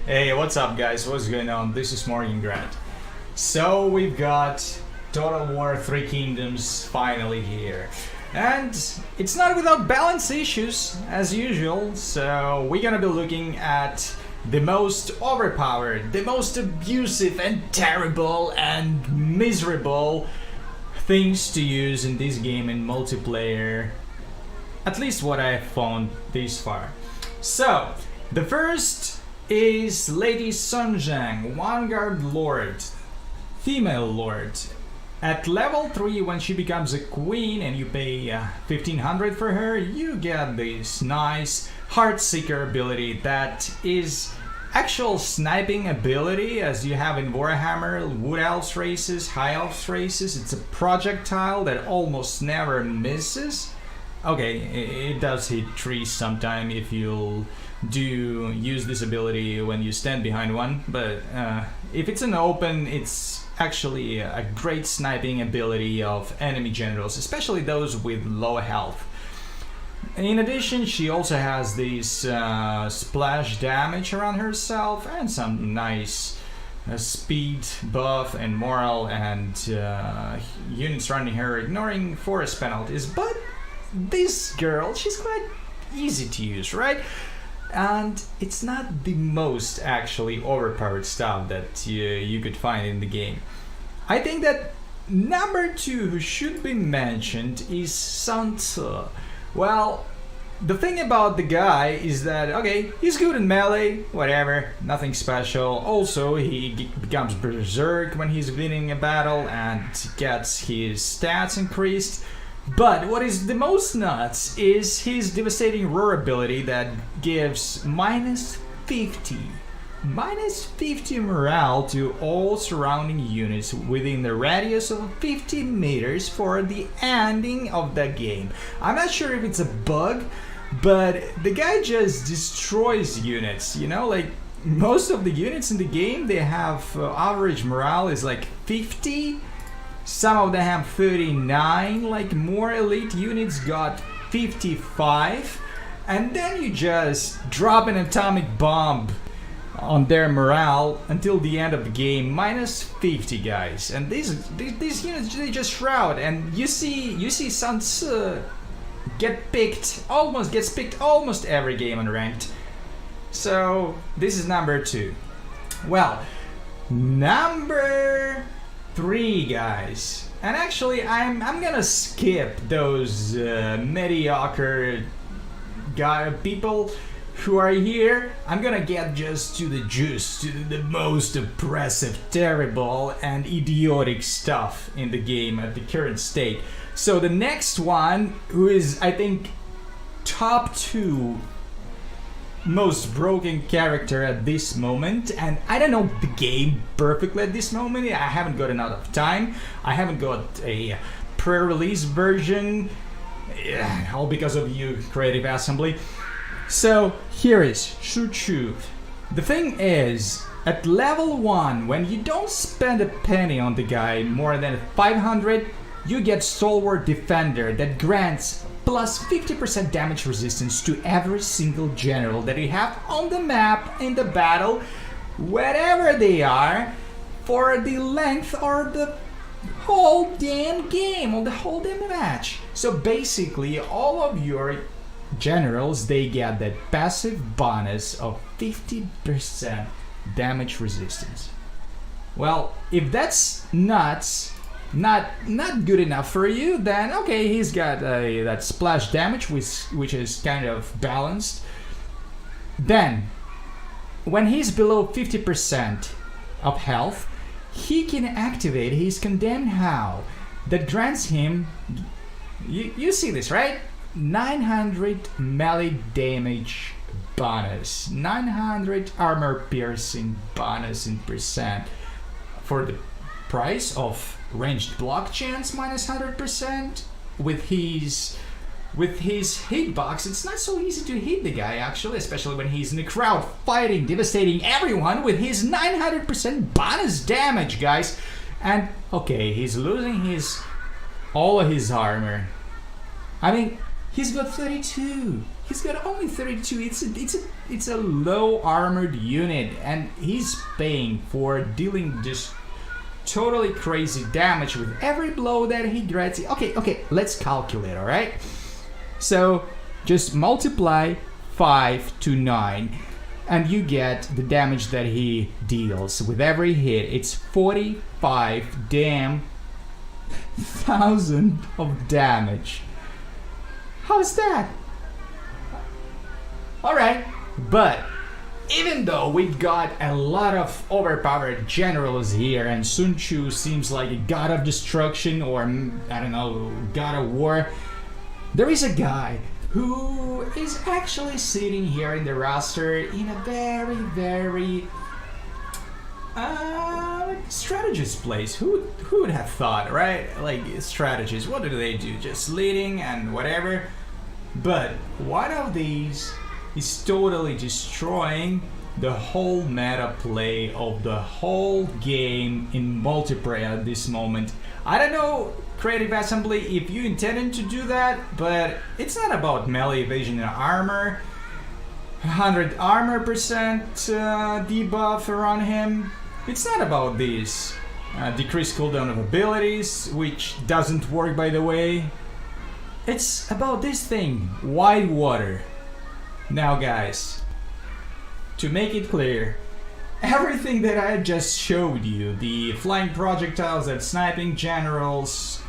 Hey, what's up guys? What's going on? This is Morgan Grant. So we've got Total War 3 Kingdoms finally here. And it's not without balance issues as usual, so we're gonna be looking at the most overpowered, the most abusive and terrible and miserable things to use in this game in multiplayer. At least what I have found this far. So, the first is Lady Sun Jiang, Vanguard Lord, female lord. At level 3, when she becomes a queen and you pay 1500 for her, you get this nice Heartseeker ability that is actual sniping ability as you have in Warhammer, Wood Elves races, High Elves races. It's a projectile that almost never misses. Okay, it does hit trees sometime if you do use this ability when you stand behind one, but if it's an open, it's actually a great sniping ability of enemy generals, especially those with low health. In addition, she also has this splash damage around herself and some nice speed buff and morale and units surrounding her ignoring forest penalties, but this girl, she's quite easy to use, right? And it's not the most actually overpowered stuff that you could find in the game. I think that number 2 who should be mentioned is Sun Tzu. Well, the thing about the guy is that, okay, he's good in melee, whatever, nothing special. Also, he becomes berserk when he's winning a battle and gets his stats increased. But what is the most nuts is his devastating roar ability that gives minus 50 morale to all surrounding units within the radius of 50 meters for the ending of the game. I'm not sure if it's a bug, but the guy just destroys units, you know, like most of the units in the game, they have average morale is like 50. Some of them have 39, like more elite units got 55, and then you just drop an atomic bomb on their morale until the end of the game, minus 50 guys. And these units, they just shroud, and you see Sun Tzu gets picked almost every game on ranked. So this is number 2. Well, number 3 guys, and actually I'm gonna skip those mediocre people who are here. I'm gonna get just to the juice, to the most oppressive, terrible and idiotic stuff in the game at the current state. So the next one, who is I think top 2 most broken character at this moment, and I don't know the game perfectly at this moment. I haven't got enough time. I haven't got a pre-release version, all because of you, Creative Assembly. So here is Xu Chu. The thing is, at level 1, when you don't spend a penny on the guy more than 500, you get Stalwart Defender that grants plus 50% damage resistance to every single general that you have on the map in the battle, wherever they are, for the length or the whole damn game, or the whole damn match. So basically, all of your generals, they get that passive bonus of 50% damage resistance. Well, if that's nuts, not good enough for you, then okay, he's got that splash damage which is kind of balanced. Then when he's below 50% of health, he can activate his Condemned Howl that grants him, you see this, right? 900 melee damage bonus, 900 armor piercing bonus in percent for the price of ranged block chance minus 100%. With his hitbox, it's not so easy to hit the guy actually, especially when he's in the crowd fighting, devastating everyone with his 900% bonus damage, guys. And okay, he's losing all of his armor. I mean, He's got 32. He's got only 32. It's a low armored unit, and he's paying for dealing just totally crazy damage with every blow that he gets. Okay, let's calculate, all right? So just multiply 5 to 9, and you get the damage that he deals with every hit. It's 45 damn thousand of damage. How's that? Alright, but even though we've got a lot of overpowered generals here, and Sun Tzu seems like a god of destruction, or I don't know, god of war, there is a guy who is actually sitting here in the roster in a very, very strategist place. Who would have thought, right? Like, strategists, what do they do? Just leading and whatever. But one of these is totally destroying the whole meta play of the whole game in multiplayer at this moment. I don't know, Creative Assembly, if you intended to do that, but it's not about melee evasion and armor. 100 armor percent debuff around him. It's not about this. Decreased cooldown of abilities, which doesn't work, by the way. It's about this thing, Wide Water. Now guys, to make it clear, everything that I just showed you, the flying projectiles and sniping generals,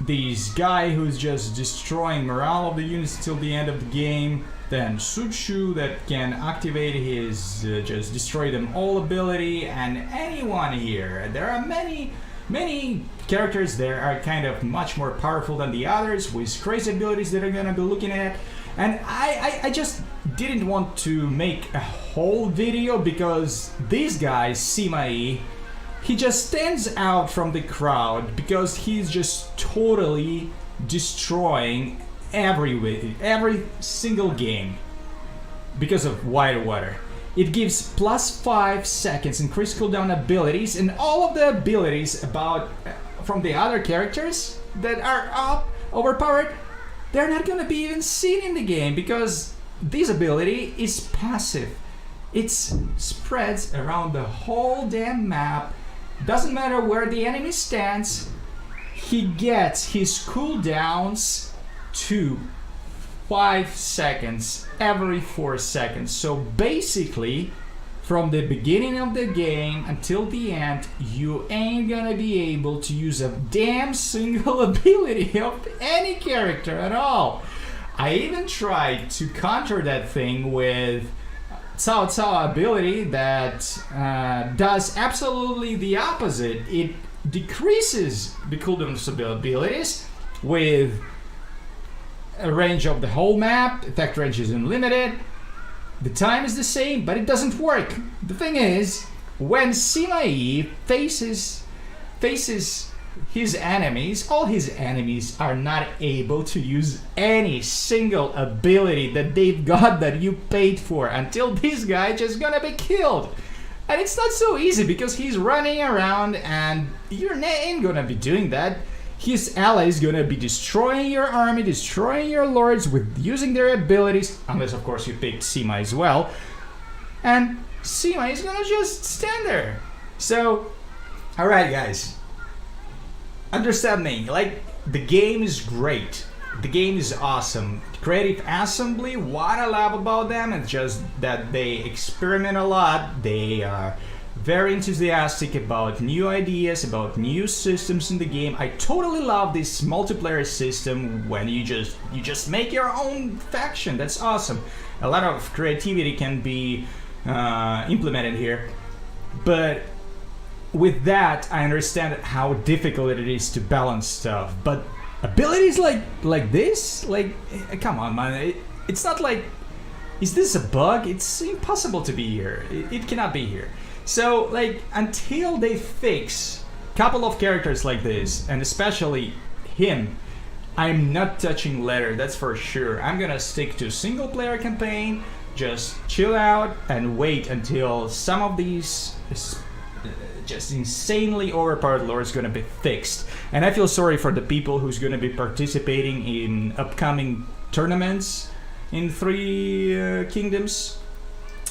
this guy who's just destroying morale of the units till the end of the game, then Sun Tzu that can activate his just destroy them all ability, and anyone here. There are many characters that are kind of much more powerful than the others with crazy abilities that I'm gonna be looking at. And I just didn't want to make a whole video because this guy, Sima, he just stands out from the crowd because he's just totally destroying every single game because of Wide Water. It gives plus 5 seconds increased cooldown abilities, and all of the abilities from the other characters that are overpowered, they're not gonna be even seen in the game because this ability is passive. It spreads around the whole damn map. Doesn't matter where the enemy stands, he gets his cooldowns to 5 seconds every 4 seconds. So basically, from the beginning of the game until the end, you ain't gonna be able to use a damn single ability of any character at all. I even tried to counter that thing with Cao Cao ability that does absolutely the opposite. It decreases the cooldown of abilities with a range of the whole map. Attack range is unlimited. The time is the same, but it doesn't work. The thing is, when Sima faces his enemies, all his enemies are not able to use any single ability that they've got that you paid for until this guy just gonna be killed. And it's not so easy because he's running around and you're ain't gonna be doing that. His ally is gonna be destroying your army, destroying your lords with using their abilities, unless of course you picked Sima as well. And Sima is gonna just stand there. So, alright guys, understand me, like, the game is great. The game is awesome. Creative Assembly, what I love about them is just that they experiment a lot. They are very enthusiastic about new ideas, about new systems in the game. I totally love this multiplayer system when you just make your own faction. That's awesome. A lot of creativity can be implemented here. But with that, I understand how difficult it is to balance stuff. But abilities like this, like, come on, man. It's not like, is this a bug? It's impossible to be here. It cannot be here. So, like, until they fix a couple of characters like this, and especially him, I'm not touching Letter, that's for sure. I'm gonna stick to single player campaign, just chill out and wait until some of these just insanely overpowered lore is gonna be fixed. And I feel sorry for the people who's gonna be participating in upcoming tournaments in Three Kingdoms.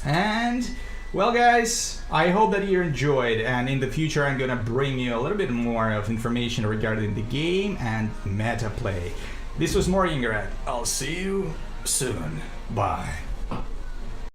And well, guys, I hope that you enjoyed, and in the future I'm gonna bring you a little bit more of information regarding the game and meta play. This was Morgan Garat. I'll see you soon. Bye.